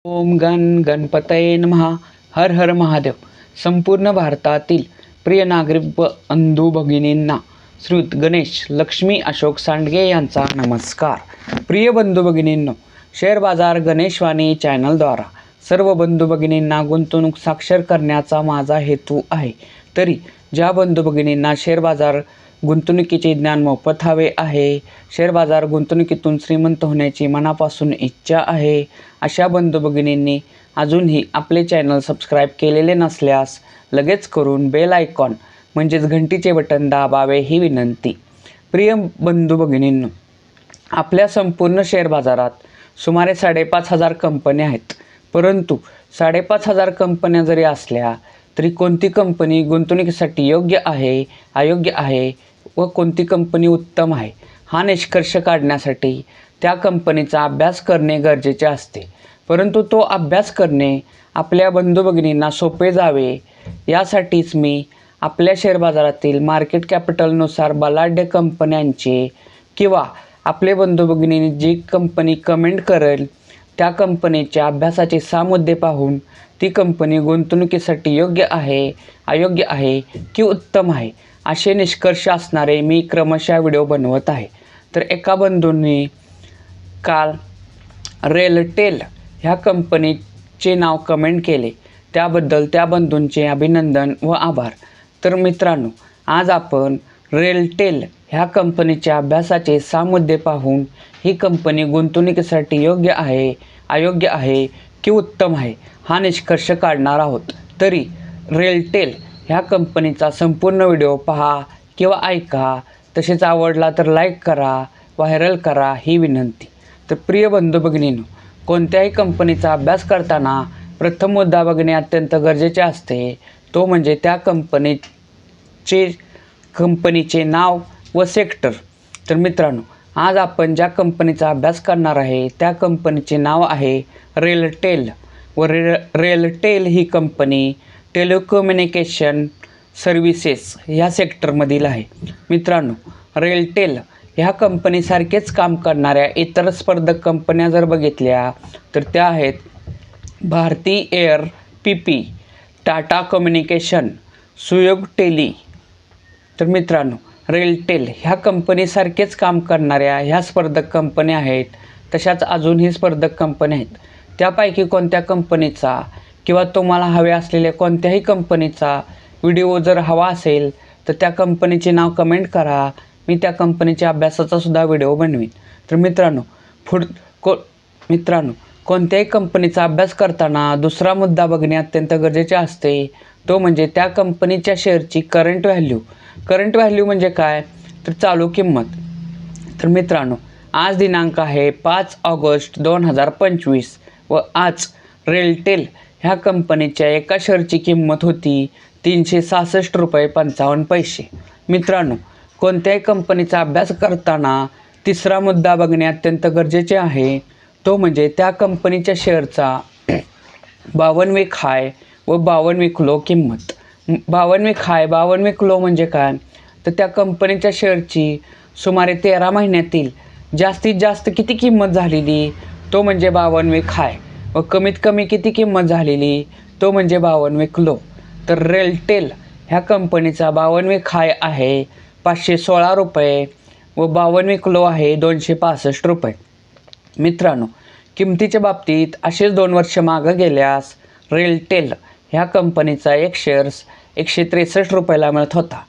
ओम गण गणपतये नमः. हर हर महादेव. संपूर्ण भारतातील प्रिय नागरिक बंधू भगिनींना श्रीयुत गणेश लक्ष्मी अशोक सांडगे यांचा नमस्कार. प्रिय बंधू भगिनींनो, शेअर बाजार गणेशवाणी चॅनलद्वारा सर्व बंधू भगिनींना गुंतवणूक साक्षर करण्याचा माझा हेतू आहे. तरी ज्या बंधू भगिनींना शेअर बाजार गुंतवणुकीचे ज्ञान मोफत हवे आहे, शेअर बाजार गुंतवणुकीतून श्रीमंत होण्याची मनापासून इच्छा आहे, अशा बंधू भगिनींनी अजूनही आपले चॅनल सबस्क्राईब केलेले नसल्यास लगेच करून बेल आयकॉन म्हणजेच घंटीचे बटन दाबावे ही विनंती. प्रिय बंधू भगिनींनो, आपल्या संपूर्ण शेअर बाजारात सुमारे 5,500 कंपन्या आहेत. परंतु 5,500 कंपन्या जरी असल्या तरी कोणती कंपनी गुंतवणुकीसाठी योग्य आहे, अयोग्य आहे व कोणती कंपनी उत्तम आहे हा निष्कर्ष काढण्यासाठी त्या कंपनीचा अभ्यास करणे गरजेचे असते. परंतु तो अभ्यास करणे आपल्या बंधू भगिनींना सोपे जावे यासाठीच मी आपल्या शेअर बाजारातील मार्केट कॅपिटलनुसार बलाढ्य कंपन्यांचे किंवा आपले बंधू भगिनींनी जी कंपनी कमेंट करेल त्या कंपनीच्या अभ्यासाचे 6 मुद्दे पाहून ती कंपनी गुंतवणुकीसाठी योग्य आहे, अयोग्य आहे की उत्तम आहे असे निष्कर्ष असणारे मी क्रमशः व्हिडिओ बनवत आहे. तर एका बंधूंनी काल रेलटेल ह्या कंपनीचे नाव कमेंट केले, त्याबद्दल त्या बंधूंचे अभिनंदन व आभार. तर मित्रांनो, आज आपण रेलटेल ह्या कंपनीच्या अभ्यासाचे 6 मुद्दे पाहून ही कंपनी गुंतवणुकीसाठी योग्य आहे, अयोग्य आहे की उत्तम आहे हा निष्कर्ष काढणार आहोत. तरी रेलटेल ह्या कंपनीचा संपूर्ण व्हिडिओ पहा किंवा ऐका. तसेच आवडला तर लाईक करा, व्हायरल करा ही विनंती. तर प्रिय बंधू भगिनींनो, कोणत्याही कंपनीचा अभ्यास करताना प्रथम मुद्दा बघणे अत्यंत गरजेचे असते, तो म्हणजे त्या कंपनीचे नाव व सेक्टर. तर मित्रांनो, आज आपण ज्या कंपनीचा अभ्यास करणार आहे त्या कंपनीचे नाव आहे रेलटेल व रेलटेल ही कंपनी टेलिकम्युनिकेशन सर्व्हिसेस ह्या सेक्टरमधील आहे. मित्रांनो, रेलटेल ह्या कंपनीसारखेच काम करणाऱ्या इतर स्पर्धक कंपन्या जर बघितल्या तर त्या आहेत Bharti air, PP, Tata communication, Suyog tele. तर मित्रांनो, रेलटेल ह्या कंपनीसारखेच काम करणाऱ्या ह्या स्पर्धक कंपन्या आहेत. तशाच अजूनही स्पर्धक कंपन्या आहेत. त्यापैकी कोणत्या कंपनीचा किंवा तुम्हाला हवे असलेल्या कोणत्याही कंपनीचा व्हिडिओ जर हवा असेल तर त्या कंपनीचे नाव कमेंट करा. मी त्या कंपनीच्या अभ्यासाचा सुद्धा व्हिडिओ बनवीन. तर मित्रांनो, कोणत्याही कंपनीचा अभ्यास करताना दुसरा मुद्दा बघणे अत्यंत गरजेचे असते, तो म्हणजे त्या कंपनीच्या शेअरची करंट व्हॅल्यू. करंट व्हॅल्यू म्हणजे काय, तर चालू किंमत. तर मित्रांनो, आज दिनांक आहे 5 ऑगस्ट 2025 व आज रेलटेल ह्या कंपनीच्या एका शेअरची किंमत होती 366 रुपये 55 पैसे. मित्रांनो, कोणत्याही कंपनीचा अभ्यास करताना तिसरा मुद्दा बघणे अत्यंत गरजेचे आहे, तो म्हणजे त्या कंपनीच्या शेअरचा 52 वीक हाय व 52 वीक लो किंमत. 52 वीक हाय, 52 वीक लो म्हणजे काय, तर त्या कंपनीच्या शेअरची सुमारे 13 महिन्यातील जास्तीत जास्त किती किंमत झालेली, तो म्हणजे 52 वीक हाय व कमीत कमी किती किंमत झालेली, तो म्हणजे 52 वीक लो. तर रेलटेल ह्या कंपनीचा 52 वीक हाय आहे 516 रुपये व 52 वीक लो आहे 265 रुपये. मित्रांनो, किमतीच्या बाबतीत असेच 2 वर्ष मागं गेल्यास रेलटेल ह्या कंपनीचा एक शेअर्स 163 रुपयाला मिळत होता.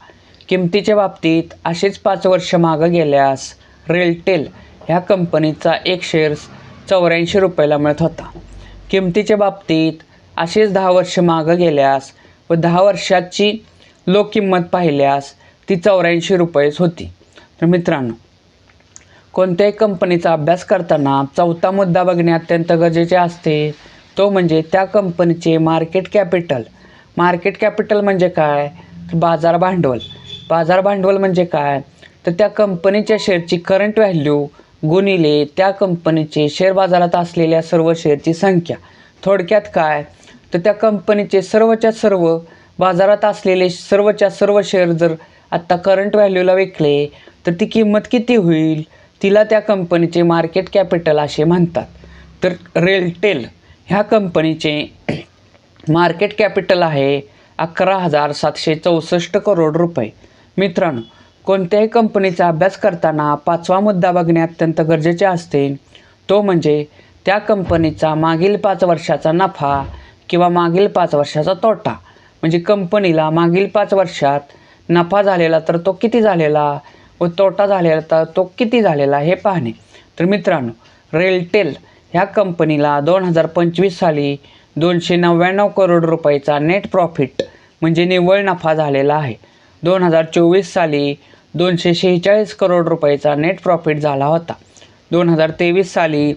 किमतीच्या बाबतीत असेच 5 वर्ष मागं गेल्यास रेलटेल ह्या कंपनीचा एक शेअर्स 84 रुपयाला मिळत होता. किमतीच्या बाबतीत असेच 10 वर्ष मागं गेल्यास व 10 वर्षाची लो किंमत पाहिल्यास ती 84 रुपयेच होती. तर मित्रांनो, कोणत्याही कंपनीचा अभ्यास करताना चौथा मुद्दा बघणे अत्यंत गरजेचे असते, तो म्हणजे त्या कंपनीचे मार्केट कॅपिटल. मार्केट कॅपिटल म्हणजे काय, बाजार भांडवल. बाजार भांडवल म्हणजे काय, तर त्या कंपनीच्या शेअरची करंट व्हॅल्यू गुणिले त्या कंपनीचे शेअर बाजारात असलेल्या सर्व शेअरची संख्या. थोडक्यात काय, तर त्या कंपनीचे सर्वच्या सर्व बाजारात असलेले सर्वच्या सर्व शेअर जर आत्ता करंट व्हॅल्यूला विकले तर ती किंमत किती होईल, तिला त्या कंपनीचे मार्केट कॅपिटल असे म्हणतात. तर रेलटेल ह्या कंपनीचे मार्केट कॅपिटल आहे 11,764 करोड रुपये. मित्रांनो, कोणत्याही कंपनीचा अभ्यास करताना पाचवा मुद्दा बघणे अत्यंत गरजेचे असते. तो म्हणजे त्या कंपनीचा मागील 5 वर्षाचा नफा किंवा मागील 5 वर्षाचा तोटा. म्हणजे कंपनीला मागील 5 वर्षात नफा झालेला तर तो किती झालेला व तोटा झालेला तर तो किती झालेला हे पाहणे. तर मित्रांनो, रेलटेल ह्या कंपनीला 2025 साली 299 करोड रुपयाचा नेट प्रॉफिट म्हणजे निव्वळ नफा झालेला आहे. 2024 साली 246 करोड रुपयाचा नेट प्रॉफिट झाला होता. 2023 साली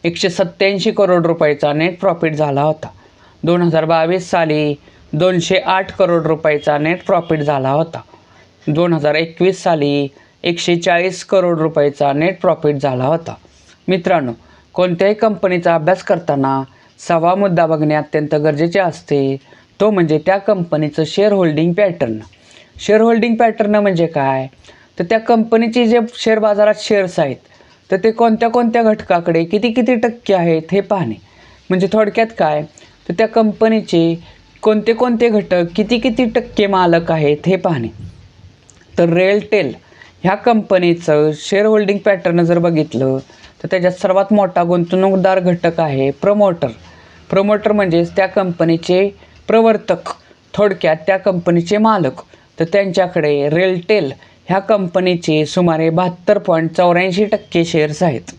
187 करोड रुपयाचा नेट प्रॉफिट झाला होता. 2022 साली 208 करोड रुपयाचा नेट प्रॉफिट झाला होता. 2021 साली 140 करोड रुपयाचा नेट प्रॉफिट झाला होता. मित्रांनो, कोणत्याही कंपनीचा अभ्यास करताना 6वा मुद्दा बघणे अत्यंत गरजेचे असते. तो म्हणजे त्या कंपनीचं share holding pattern. Share holding pattern म्हणजे काय, तर त्या कंपनीचे जे शेअर बाजारात शेअर्स आहेत तर ते कोणत्या कोणत्या घटकाकडे किती किती टक्के आहेत हे पाहणे. म्हणजे थोडक्यात काय, तर त्या कंपनीचे कोणते कोणते घटक किती किती टक्के मालक आहेत हे पाहणे. तर रेलटेल ह्या कंपनीचं शेअर होल्डिंग पॅटर्न जर बघितलं तर त्याच्यात सर्वात मोठा गुंतवणूकदार घटक आहे प्रमोटर. प्रमोटर म्हणजेच त्या कंपनीचे प्रवर्तक, थोडक्यात त्या कंपनीचे मालक. तर त्यांच्याकडे रेलटेल ह्या कंपनीचे सुमारे 72.84% शेअर्स आहेत.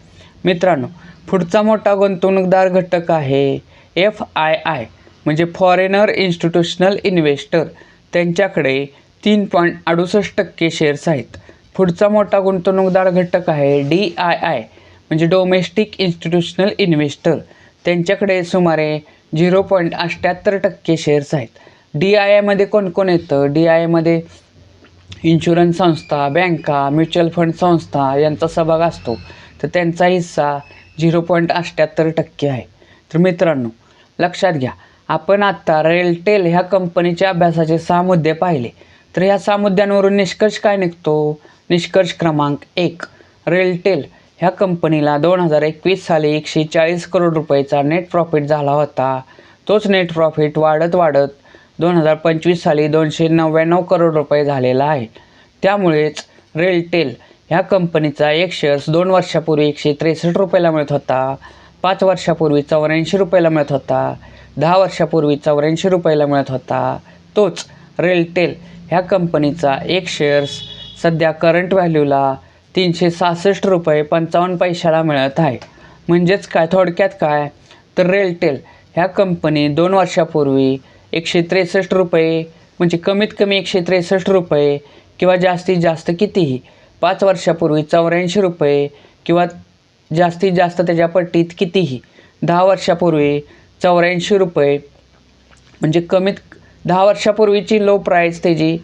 मित्रांनो, पुढचा मोठा गुंतवणूकदार घटक आहे FII म्हणजे फॉरेनर इन्स्टिट्यूशनल इन्व्हेस्टर. त्यांच्याकडे 3.68% शेअर्स आहेत. पुढचा मोठा गुंतवणूकदार घटक आहे DII म्हणजे डोमेस्टिक इन्स्टिट्यूशनल इन्व्हेस्टर. त्यांच्याकडे सुमारे 0.78% शेअर्स आहेत. DIIमध्ये कोण कोण येतं, DIIमध्ये इन्शुरन्स संस्था, बँका, म्युच्युअल फंड संस्था यांचा सहभाग असतो. तर त्यांचा हिस्सा 0.78% आहे. तर मित्रांनो, लक्षात घ्या, आपण आत्ता रेलटेल ह्या कंपनीच्या अभ्यासाचे 6 मुद्दे पाहिले. तर ह्या 6 मुद्द्यांवरून निष्कर्ष काय निघतो? निष्कर्ष क्रमांक 1, रेलटेल ह्या कंपनीला 2021 साली 140 करोड रुपयाचा नेट प्रॉफिट झाला होता. तोच नेट प्रॉफिट वाढत वाढत 2025 साली 299 करोड रुपये झालेला आहे. त्यामुळेच रेलटेल ह्या कंपनीचा एक शेअर्स 2 वर्षापूर्वी 163 रुपयाला मिळत होता, 5 वर्षापूर्वी 84 रुपयाला मिळत होता, 10 वर्षापूर्वी 84 रुपयाला मिळत होता. तोच रेलटेल ह्या कंपनीचा एक शेअर्स सध्या करंट व्हॅल्यूला 366 रुपये 55 पैशाला मिळत आहे. म्हणजेच काय, थोडक्यात काय, तर रेलटेल ह्या कंपनी 2 वर्षापूर्वी 163 रुपये म्हणजे कमीत कमी 163 रुपये किंवा जास्तीत जास्त कितीही, 5 वर्षापूर्वी 84 रुपये किंवा जास्तीत जास्त त्याच्या पट्टीत कितीही, 10 वर्षापूर्वी 84 रुपये म्हणजे कमीत 10 वर्षापूर्वीची लो प्राईस त्याची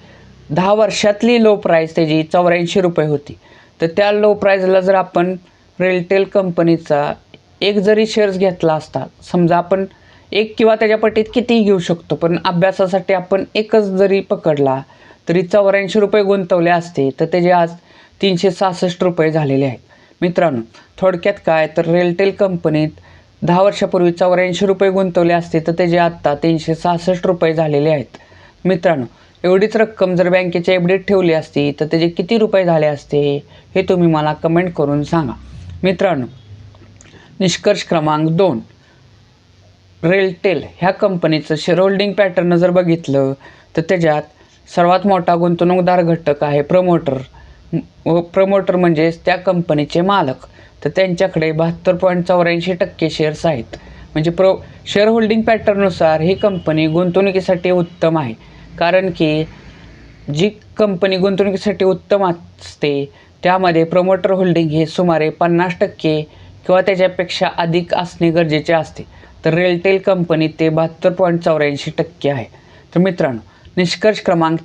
10 वर्षातली लो प्राईस त्याची 84 रुपये होती. तर त्या लो प्राईजला जर आपण रेलटेल कंपनीचा एक जरी शेअर्स घेतला असता, समजा आपण एक किंवा त्याच्या पट्टीत कितीही घेऊ शकतो, पण अभ्यासासाठी आपण एकच जरी पकडला तरी 84 रुपये गुंतवले असते तर त्याचे आज 366 रुपये झालेले आहेत. मित्रांनो, थोडक्यात काय, तर रेलटेल कंपनीत 10 वर्षापूर्वी 84 रुपये गुंतवले असते तर त्याचे आत्ता 366 रुपये झालेले आहेत. मित्रांनो, एवढीच रक्कम जर बँकेच्या FDत ठेवली असती तर त्याचे किती रुपये झाले असते हे तुम्ही मला कमेंट करून सांगा. मित्रांनो, निष्कर्ष क्रमांक 2, रेलटेल ह्या कंपनीचं शेअर होल्डिंग पॅटर्न जर बघितलं तर त्याच्यात सर्वात मोठा गुंतवणूकदार घटक आहे प्रमोटर. व प्रमोटर म्हणजेच त्या कंपनीचे मालक. तर त्यांच्याकडे 72.84% शेअर्स आहेत. म्हणजे शेअर होल्डिंग पॅटर्ननुसार ही कंपनी गुंतवणुकीसाठी उत्तम आहे. कारण की जी कंपनी गुंतवणुकीसाठी उत्तम असते त्यामध्ये प्रमोटर होल्डिंग हे सुमारे 50% किंवा त्याच्यापेक्षा अधिक असणे गरजेचे असते. तर रेलटेल कंपनी ते 72.84% आहे. तर मित्रांनो, निष्कर्ष क्रमांक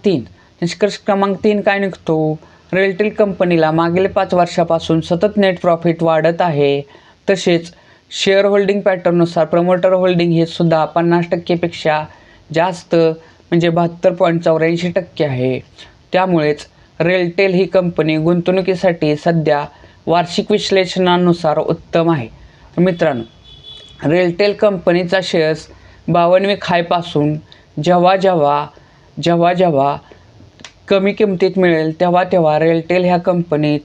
3 काय निघतो? रेलटेल कंपनीला मागील 5 वर्षापासून सतत नेट प्रॉफिट वाढत आहे. तसेच शेअर होल्डिंग पॅटर्ननुसार प्रमोटर होल्डिंग हे सुद्धा 50%पेक्षा जास्त म्हणजे 72.84% आहे. त्यामुळेच रेलटेल ही कंपनी गुंतवणुकीसाठी सध्या वार्षिक विश्लेषणानुसार उत्तम आहे. तर मित्रांनो, रेलटेल कंपनीचा शेअर्स 52वी खायपासून जेव्हा जेव्हा कमी किमतीत मिळेल तेव्हा रेलटेल ह्या कंपनीत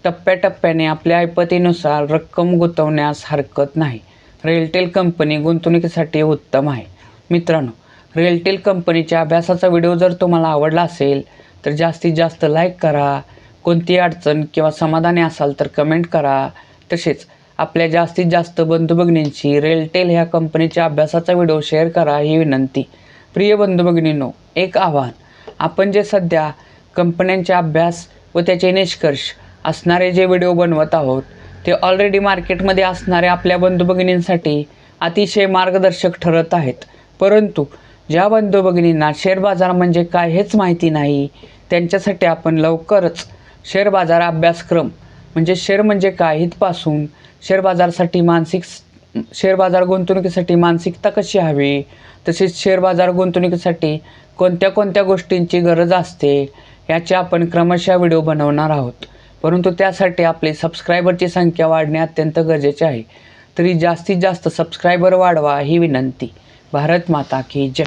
टप्प्याटप्प्याने आपल्या ऐपतीनुसार रक्कम गुंतवण्यास हरकत नाही. रेलटेल कंपनी गुंतवणुकीसाठी उत्तम आहे. मित्रांनो, रेलटेल कंपनीच्या अभ्यासाचा व्हिडिओ जर तुम्हाला आवडला असेल तर जास्तीत जास्त लाईक करा. कोणती अडचण किंवा समाधानी असाल तर कमेंट करा. तसेच आपल्या जास्तीत जास्त बंधू भगिनींची रेलटेल ह्या कंपनीच्या अभ्यासाचा व्हिडिओ शेअर करा ही विनंती. प्रिय बंधू भगिनींनो, एक आव्हान, आपण जे सध्या कंपन्यांचा अभ्यास व त्याचे निष्कर्ष असणारे जे व्हिडिओ बनवत आहोत ते ऑलरेडी मार्केटमध्ये असणाऱ्या आपल्या बंधू भगिनींसाठी अतिशय मार्गदर्शक ठरत आहेत. परंतु ज्या बंधू भगिनींना शेअर बाजार म्हणजे काय हेच माहिती नाही त्यांच्यासाठी आपण लवकरच शेअर बाजार अभ्यासक्रम म्हणजे शेअर म्हणजे काय इथपासून शेअर बाजार गुंतवणुकीसाठी मानसिकता कशी हवी, तसेच शेअर बाजार गुंतवणुकीसाठी कोणत्या गोष्टींची गरज असते याचे आपण क्रमशः व्हिडिओ बनवणार आहोत. परंतु त्यासाठी आपली सबस्क्रायबरची संख्या वाढणे अत्यंत गरजेचे आहे. तरी जास्तीत जास्त सबस्क्रायबर वाढवा ही विनंती. भारत माता की जय.